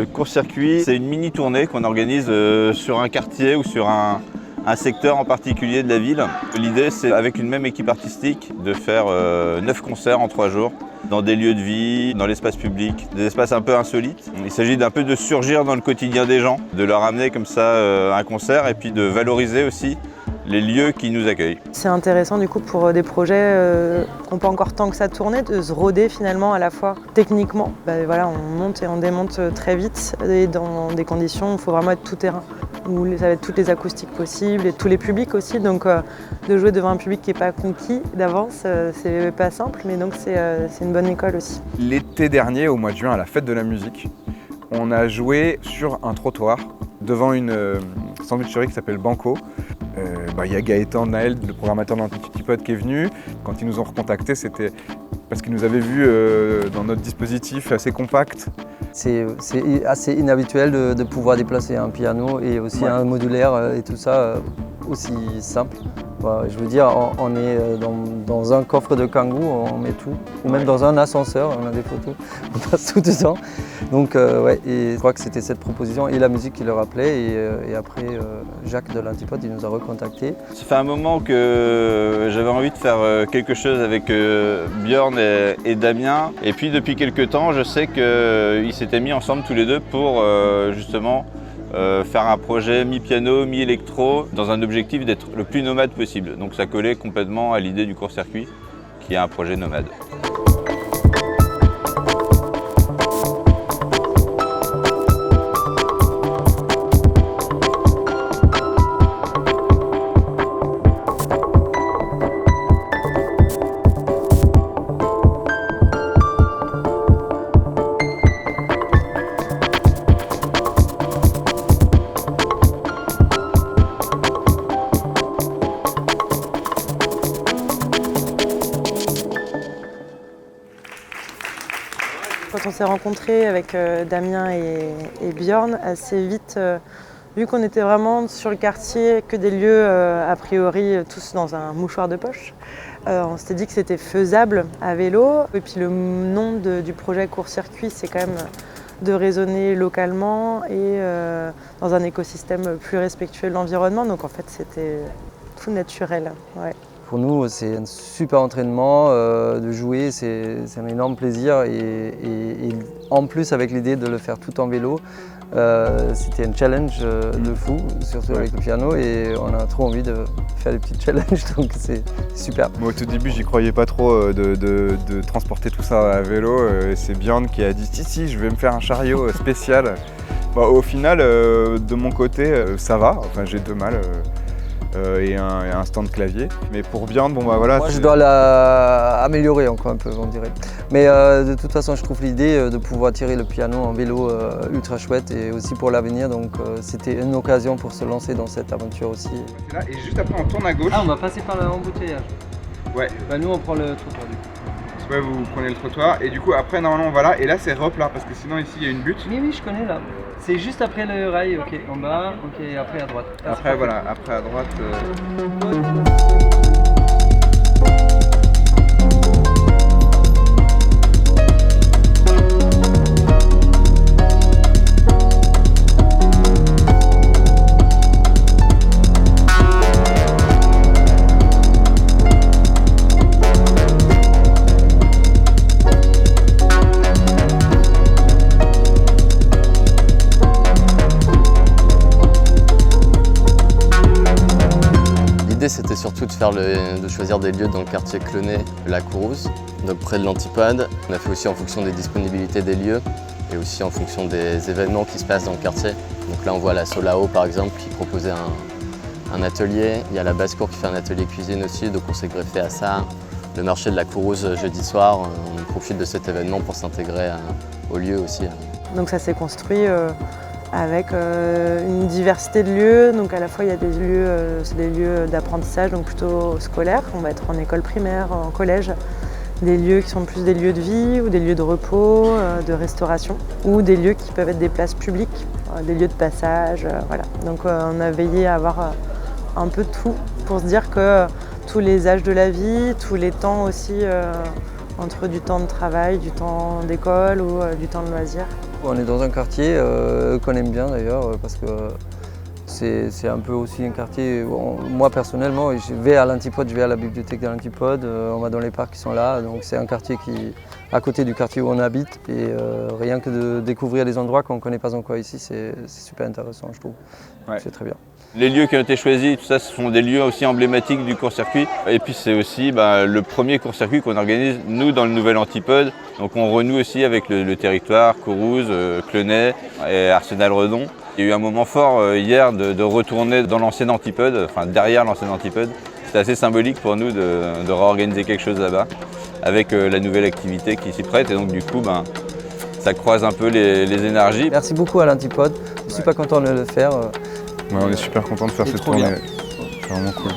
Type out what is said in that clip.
Le court-circuit, c'est une mini-tournée qu'on organise sur un quartier ou sur un secteur en particulier de la ville. L'idée, c'est avec une même équipe artistique de faire 9 concerts en 3 jours dans des lieux de vie, dans l'espace public, des espaces un peu insolites. Il s'agit d'un peu de surgir dans le quotidien des gens, de leur amener comme ça un concert et puis de valoriser aussi les lieux qui nous accueillent. C'est intéressant du coup pour des projets qui n'ont pas encore tant que ça tourné, de se roder finalement à la fois techniquement. Voilà, on monte et on démonte très vite et dans des conditions où il faut vraiment être tout terrain, où ça va être toutes les acoustiques possibles et tous les publics aussi. Donc de jouer devant un public qui n'est pas conquis d'avance, c'est pas simple, mais donc c'est une bonne école aussi. L'été dernier, au mois de juin, à la fête de la musique, on a joué sur un trottoir devant une sandwicherie qui s'appelle Banco. Il y a Gaëtan Naël, le programmateur d'Antipode, qui est venu. Quand ils nous ont recontactés, c'était parce qu'ils nous avaient vus dans notre dispositif assez compact. C'est assez inhabituel de pouvoir déplacer un piano et aussi un modulaire et tout ça aussi simple. Je veux dire, on est dans un coffre de Kangoo, on met tout, ou même dans un ascenseur, on a des photos, on passe tout dedans. Donc et je crois que c'était cette proposition et la musique qui leur appelait et après Jacques de l'Antipode, il nous a recontactés. Ça fait un moment que j'avais envie de faire quelque chose avec Björn et Damien, et puis depuis quelques temps, je sais qu'ils s'étaient mis ensemble tous les deux pour justement faire un projet mi-piano, mi-électro, dans un objectif d'être le plus nomade possible. Donc ça collait complètement à l'idée du court-circuit, qui est un projet nomade. Quand on s'est rencontrés avec Damien et Björn, assez vite, vu qu'on était vraiment sur le quartier, que des lieux a priori tous dans un mouchoir de poche, on s'était dit que c'était faisable à vélo. Et puis le nom du projet court-circuit, c'est quand même de raisonner localement et dans un écosystème plus respectueux de l'environnement. Donc en fait, c'était tout naturel. Ouais. Pour nous, c'est un super entraînement de jouer, c'est un énorme plaisir et en plus avec l'idée de le faire tout en vélo, c'était un challenge de fou, surtout avec le piano et on a trop envie de faire des petits challenges, donc c'est super. Moi, au tout début, j'y croyais pas trop de transporter tout ça à vélo. C'est Björn qui a dit si, je vais me faire un chariot spécial. Au final, de mon côté, ça va, enfin j'ai 2 malles. Et un stand clavier. Mais pour Björn, voilà. Moi, je dois l'améliorer encore un peu, on dirait. Mais de toute façon, je trouve l'idée de pouvoir tirer le piano en vélo ultra chouette et aussi pour l'avenir. Donc, c'était une occasion pour se lancer dans cette aventure aussi. Là, et juste après, on tourne à gauche. Ah, on va passer par l'embouteillage. Ouais. Nous, on prend le trottoir du coup. Ouais, vous prenez le trottoir et du coup, après, normalement, on va là. Et là, c'est Rop là, parce que sinon, ici, il y a une butte. Oui, je connais là. C'est juste après le rail, ok, en bas, ok, après à droite. Après, voilà, après à droite. L'idée c'était surtout de choisir des lieux dans le quartier Clenay, la Courrouze, donc près de l'Antipode. On a fait aussi en fonction des disponibilités des lieux et aussi en fonction des événements qui se passent dans le quartier. Donc là on voit la Solao par exemple qui proposait un atelier. Il y a la Basse-Cour qui fait un atelier cuisine aussi, donc on s'est greffé à ça. Le marché de la Courrouze jeudi soir, on profite de cet événement pour s'intégrer au lieu aussi. Donc ça s'est construit avec une diversité de lieux. Donc à la fois il y a des lieux, c'est des lieux d'apprentissage, donc plutôt scolaires. On va être en école primaire, en collège. Des lieux qui sont plus des lieux de vie ou des lieux de repos, de restauration. Ou des lieux qui peuvent être des places publiques, des lieux de passage, voilà. Donc on a veillé à avoir un peu de tout pour se dire que tous les âges de la vie, tous les temps aussi, entre du temps de travail, du temps d'école ou du temps de loisirs. On est dans un quartier qu'on aime bien d'ailleurs parce que c'est un peu aussi un quartier, moi personnellement, je vais à l'Antipode, je vais à la bibliothèque de l'Antipode, on va dans les parcs qui sont là, donc c'est un quartier qui est à côté du quartier où on habite et rien que de découvrir des endroits qu'on ne connaît pas encore ici, c'est super intéressant je trouve, Ouais. c'est très bien. Les lieux qui ont été choisis, tout ça, ce sont des lieux aussi emblématiques du court-circuit. Et puis c'est aussi le premier court-circuit qu'on organise, nous, dans le nouvel Antipode. Donc on renoue aussi avec le territoire, Courrouze, Clenay et Arsenal-Redon. Il y a eu un moment fort hier de retourner dans l'ancien Antipode, enfin derrière l'ancien Antipode. C'était assez symbolique pour nous de réorganiser quelque chose là-bas, avec la nouvelle activité qui s'y prête. Et donc du coup, ça croise un peu les énergies. Merci beaucoup à l'Antipode, je suis pas content de le faire. Ouais, on est super content de faire C'est cette trop tournée. bien. C'est vraiment cool.